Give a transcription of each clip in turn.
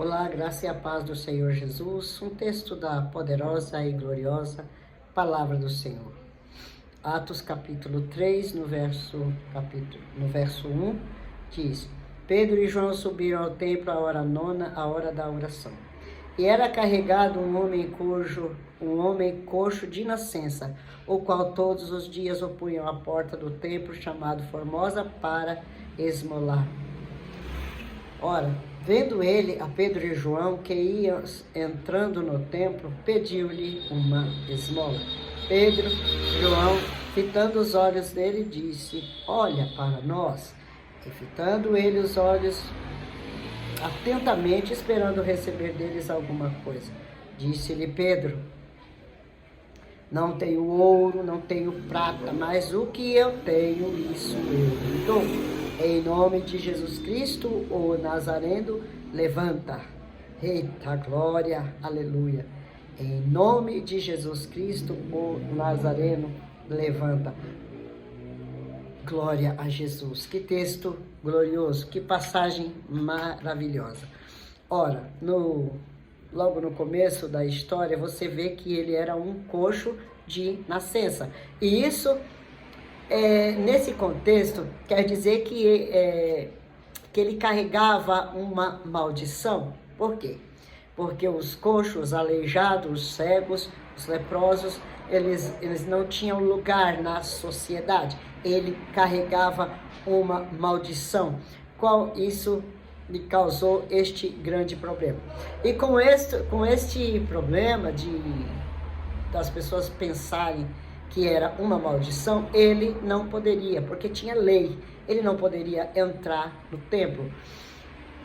Olá, graça e a paz do Senhor Jesus, um texto da poderosa e gloriosa Palavra do Senhor. Atos capítulo 3, no verso 1, diz: Pedro e João subiram ao templo à hora nona, a hora da oração. E era carregado um homem coxo de nascença, o qual todos os dias o punham à porta do templo, chamado Formosa, para esmolar. Ora, vendo ele a Pedro e João, que iam entrando no templo, pediu-lhe uma esmola. Pedro, João, fitando os olhos dele, disse: Olha para nós. E fitando ele os olhos atentamente, esperando receber deles alguma coisa, disse-lhe Pedro: Não tenho ouro, não tenho prata, mas o que eu tenho, isso eu lhe dou. Em nome de Jesus Cristo, o Nazareno, levanta. Eita glória, aleluia. Em nome de Jesus Cristo, o Nazareno, levanta. Glória a Jesus. Que texto glorioso, que passagem maravilhosa. Ora, logo no começo da história, você vê que ele era um coxo de nascença. E isso, nesse contexto, quer dizer que ele carregava uma maldição. Por quê? Porque os coxos, os aleijados, os cegos, os leprosos, eles não tinham lugar na sociedade. Ele carregava uma maldição. Isso lhe causou este grande problema. E com este problema das pessoas pensarem que era uma maldição, ele não poderia, porque tinha lei, ele não poderia entrar no templo.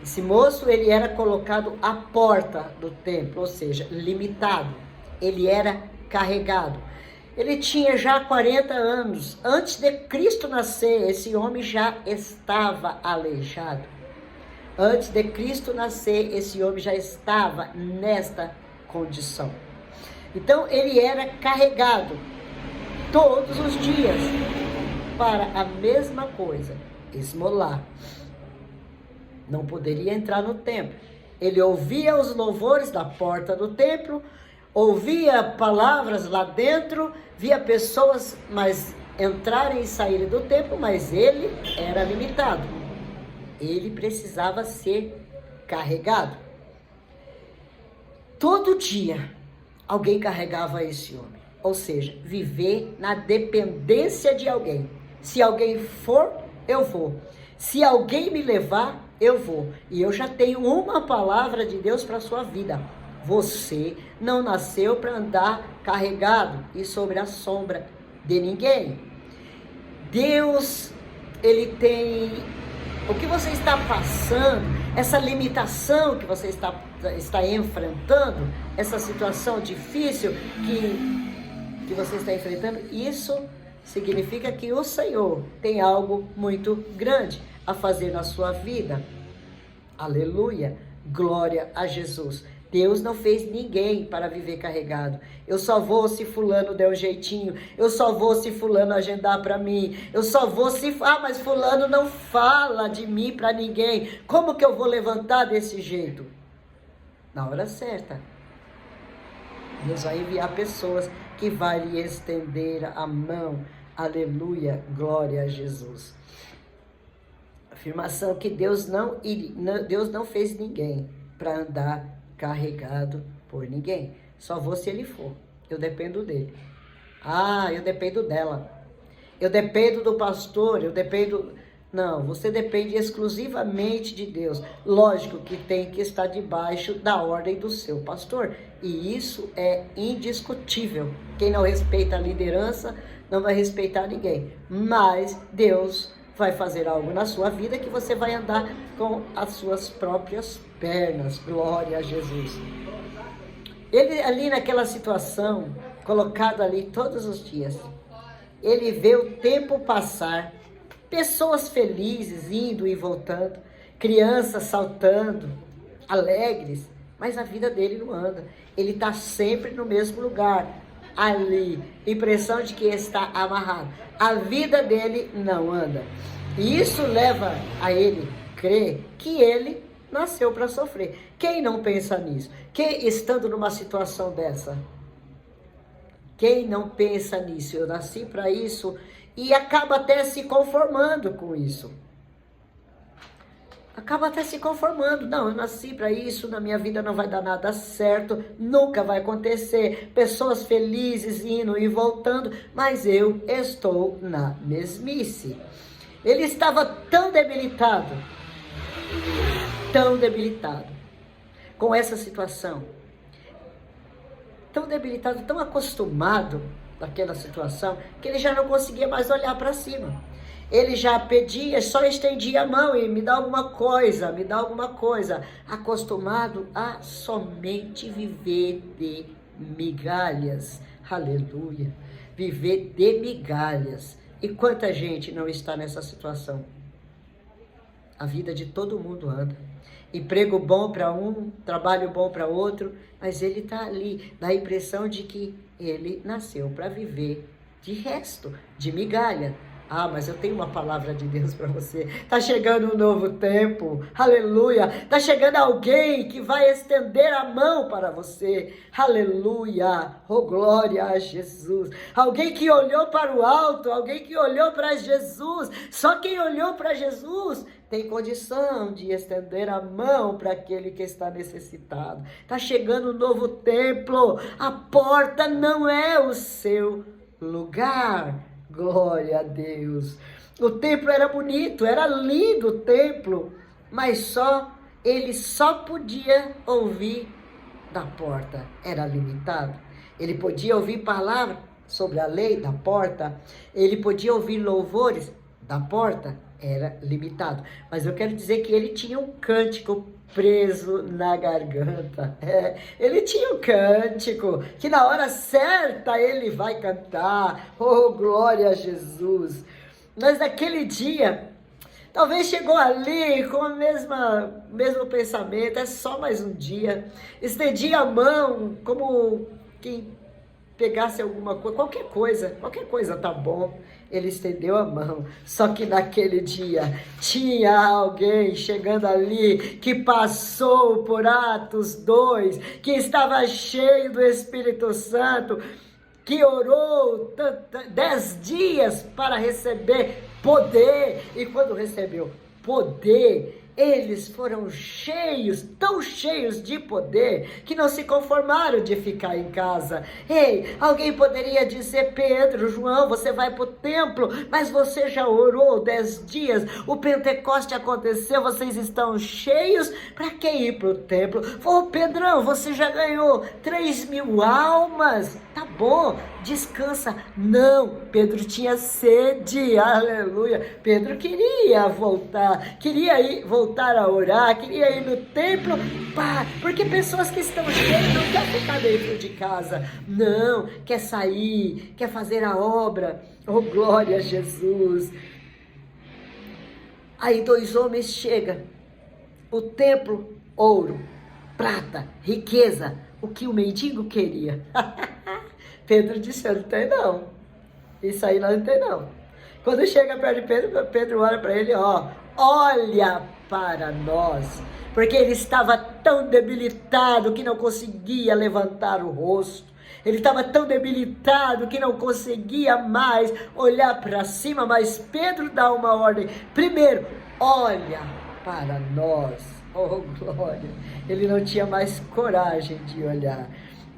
Esse moço, ele era colocado à porta do templo, ou seja, limitado. Ele era carregado. Ele tinha já 40 anos. Antes de Cristo nascer, esse homem já estava aleijado. Antes de Cristo nascer, esse homem já estava nesta condição. Então, ele era carregado todos os dias para a mesma coisa, esmolar. Não poderia entrar no templo. Ele ouvia os louvores da porta do templo, ouvia palavras lá dentro, via pessoas entrarem e saírem do templo, mas ele era limitado. Ele precisava ser carregado. Todo dia alguém carregava esse homem. Ou seja, viver na dependência de alguém. Se alguém for, eu vou. Se alguém me levar, eu vou. E eu já tenho uma palavra de Deus para a sua vida. Você não nasceu para andar carregado e sobre a sombra de ninguém. Deus, ele tem... O que você está passando, essa limitação que você está enfrentando, essa situação difícil que você está enfrentando, isso significa que o Senhor tem algo muito grande a fazer na sua vida. Aleluia, glória a Jesus. Deus não fez ninguém para viver carregado. Eu só vou se fulano der um jeitinho. Eu só vou se fulano agendar para mim. Eu só vou se... mas fulano não fala de mim para ninguém. Como que eu vou levantar desse jeito? Na hora certa. Deus vai enviar pessoas que vai lhe estender a mão. Aleluia, glória a Jesus. Afirmação que Deus não fez ninguém para andar carregado por ninguém. Só vou se ele for. Eu dependo dele. Eu dependo dela. Eu dependo do pastor, Não, você depende exclusivamente de Deus. Lógico que tem que estar debaixo da ordem do seu pastor. E isso é indiscutível. Quem não respeita a liderança não vai respeitar ninguém. Mas Deus vai fazer algo na sua vida que você vai andar com as suas próprias pernas. Glória a Jesus. Ele ali naquela situação, colocado ali todos os dias, ele vê o tempo passar, pessoas felizes indo e voltando, crianças saltando, alegres, mas a vida dele não anda. Ele está sempre no mesmo lugar, ali, impressão de que está amarrado. A vida dele não anda. E isso leva a ele crer que ele nasceu para sofrer. Quem não pensa nisso? Quem, estando numa situação dessa? Quem não pensa nisso? Eu nasci para isso e acaba até se conformando com isso. Acaba até se conformando. Não, eu nasci para isso, na minha vida não vai dar nada certo, nunca vai acontecer. Pessoas felizes indo e voltando, mas eu estou na mesmice. Ele estava tão debilitado com essa situação, tão debilitado, tão acostumado daquela situação, que ele já não conseguia mais olhar para cima. Ele já pedia, só estendia a mão e me dá alguma coisa, acostumado a somente viver de migalhas. Aleluia, viver de migalhas. E quanta gente não está nessa situação? A vida de todo mundo anda. Emprego bom para um, trabalho bom para outro, mas ele está ali, dá a impressão de que ele nasceu para viver de resto, de migalha. Ah, mas eu tenho uma palavra de Deus para você. Está chegando um novo tempo, aleluia. Está chegando alguém que vai estender a mão para você, aleluia. Oh, glória a Jesus. Alguém que olhou para o alto, alguém que olhou para Jesus. Só quem olhou para Jesus tem condição de estender a mão para aquele que está necessitado. Está chegando um novo templo. A porta não é o seu lugar. Glória a Deus. O templo era bonito, era lindo o templo, mas ele só podia ouvir da porta, era limitado. Ele podia ouvir palavras sobre a lei da porta, ele podia ouvir louvores da porta, era limitado. Mas eu quero dizer que ele tinha um cântico preso na garganta. Ele tinha um cântico que na hora certa ele vai cantar. Oh, glória a Jesus. Mas naquele dia, talvez chegou ali com o mesmo pensamento, é só mais um dia. Estendia a mão como quem pegasse alguma coisa, qualquer coisa tá bom. Ele estendeu a mão, só que naquele dia tinha alguém chegando ali que passou por Atos 2, que estava cheio do Espírito Santo, que orou 10 dias para receber poder, e quando recebeu poder, eles foram cheios, tão cheios de poder, que não se conformaram de ficar em casa. Ei, alguém poderia dizer: Pedro, João, você vai para o templo, mas você já orou 10 dias, o Pentecoste aconteceu, vocês estão cheios, para que ir para o templo? Ô, Pedrão, você já ganhou 3.000 almas, tá bom, descansa. Não, Pedro tinha sede, aleluia. Pedro queria voltar a orar, queria ir no templo, porque pessoas que estão cheias não querem ficar dentro de casa, não, quer sair, quer fazer a obra. Oh, glória a Jesus. Aí 2 homens chegam, o templo, ouro, prata, riqueza, o que o mendigo queria. Pedro disse: eu não tenho não, isso aí nós não tem não. Quando chega perto de Pedro, Pedro olha para ele: olha para nós, porque ele estava tão debilitado que não conseguia levantar o rosto. Ele estava tão debilitado que não conseguia mais olhar para cima, mas Pedro dá uma ordem: primeiro, olha para nós. Oh, glória! Ele não tinha mais coragem de olhar.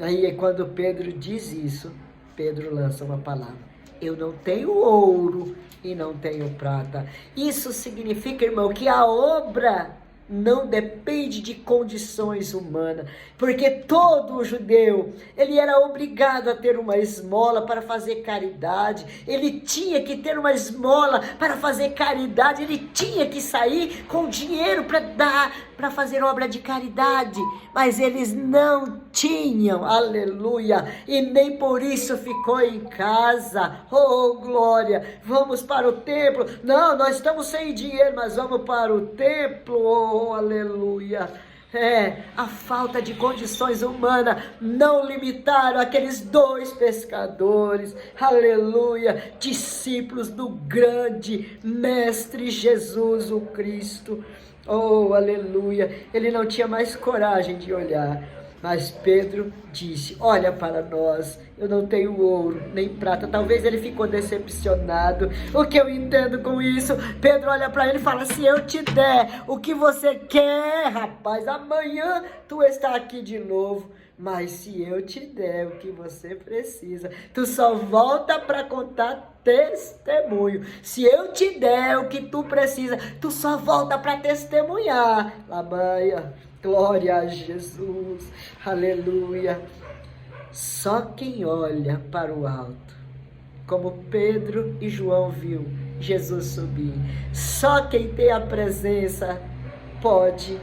Aí, quando Pedro diz isso, Pedro lança uma palavra: eu não tenho ouro e não tenho prata. Isso significa, irmão, que a obra não depende de condições humanas, porque todo judeu, ele era obrigado a ter uma esmola para fazer caridade, ele tinha que ter uma esmola para fazer caridade, ele tinha que sair com dinheiro para dar, para fazer obra de caridade, mas eles não tinham, aleluia, e nem por isso ficou em casa. Oh, glória, vamos para o templo, não, nós estamos sem dinheiro, mas vamos para o templo. Oh, aleluia. A falta de condições humanas não limitaram aqueles 2 pescadores, aleluia, discípulos do grande Mestre Jesus o Cristo. Oh, aleluia! Ele não tinha mais coragem de olhar. Mas Pedro disse, olha para nós, eu não tenho ouro nem prata. Talvez ele ficou decepcionado. O que eu entendo com isso? Pedro olha para ele e fala, se eu te der o que você quer, rapaz, amanhã tu está aqui de novo. Mas se eu te der o que você precisa, tu só volta para contar testemunho. Se eu te der o que tu precisa, tu só volta para testemunhar. Labanha. Glória a Jesus, aleluia. Só quem olha para o alto, como Pedro e João viu Jesus subir, só quem tem a presença pode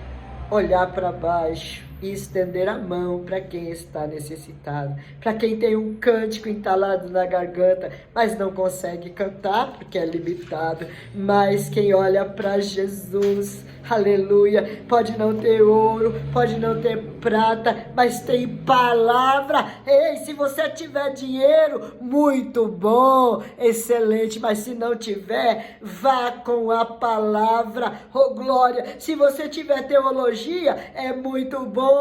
olhar para baixo e estender a mão para quem está necessitado, para quem tem um cântico entalado na garganta, mas não consegue cantar porque é limitado. Mas quem olha para Jesus, aleluia, pode não ter ouro, pode não ter prata, mas tem palavra. Ei, se você tiver dinheiro, muito bom, excelente, mas se não tiver, vá com a palavra, oh glória. Se você tiver teologia, é muito bom,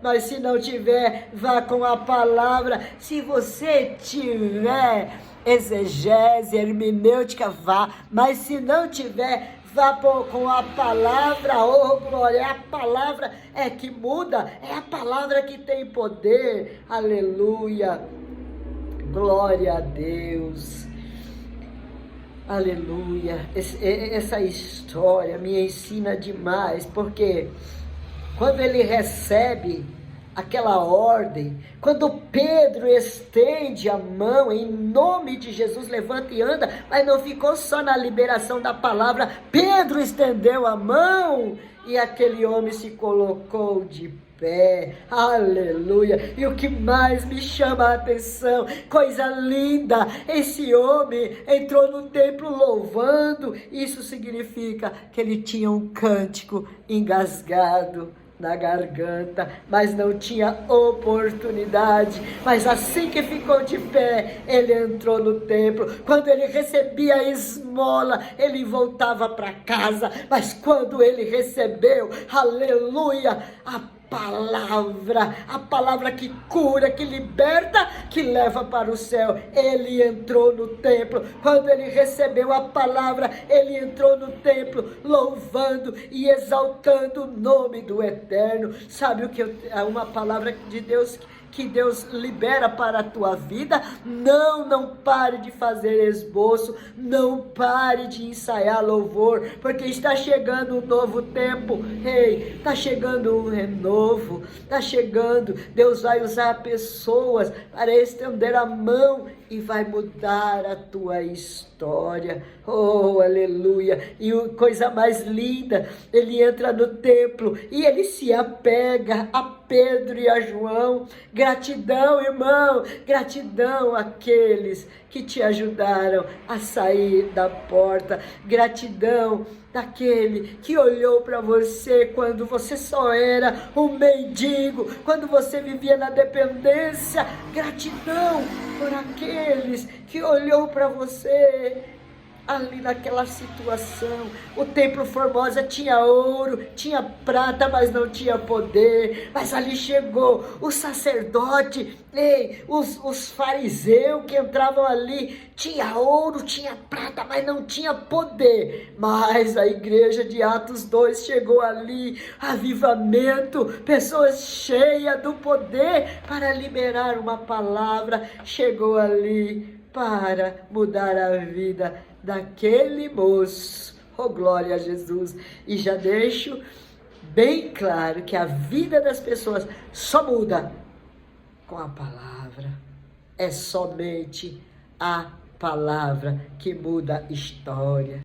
mas se não tiver, vá com a palavra. Se você tiver exegese, hermenêutica, vá, mas se não tiver, vá com a palavra, oh glória. A palavra é que muda, é a palavra que tem poder, aleluia, glória a Deus, aleluia. Essa história me ensina demais, porque quando ele recebe aquela ordem, quando Pedro estende a mão em nome de Jesus, levanta e anda, mas não ficou só na liberação da palavra. Pedro estendeu a mão e aquele homem se colocou de pé, aleluia. E o que mais me chama a atenção, coisa linda, esse homem entrou no templo louvando. Isso significa que ele tinha um cântico engasgado na garganta, mas não tinha oportunidade. Mas assim que ficou de pé, ele entrou no templo. Quando ele recebia a esmola, ele voltava para casa, mas quando ele recebeu, aleluia, a palavra que cura, que liberta, que leva para o céu, ele entrou no templo. Quando ele recebeu a palavra, ele entrou no templo louvando e exaltando o nome do Eterno. Sabe o que é uma palavra de Deus que Deus libera para a tua vida? Não pare de fazer esboço, não pare de ensaiar louvor, porque está chegando um novo tempo. Ei, está chegando um renovo, está chegando. Deus vai usar pessoas para estender a mão e vai mudar a tua história. Oh, aleluia. E coisa mais linda, ele entra no templo e ele se apega a Pedro e a João. Gratidão, irmão, gratidão àqueles que te ajudaram a sair da porta, gratidão daquele que olhou para você quando você só era um mendigo, quando você vivia na dependência. Gratidão por aqueles que olhou para você ali naquela situação. O templo Formosa tinha ouro, tinha prata, mas não tinha poder. Mas ali chegou o sacerdote, os fariseus que entravam ali, tinha ouro, tinha prata, mas não tinha poder. Mas a igreja de Atos 2 chegou ali, avivamento, pessoas cheias do poder para liberar uma palavra, chegou ali para mudar a vida daquele moço. Oh, glória a Jesus. E já deixo bem claro que a vida das pessoas só muda com a palavra. É somente a palavra que muda a história.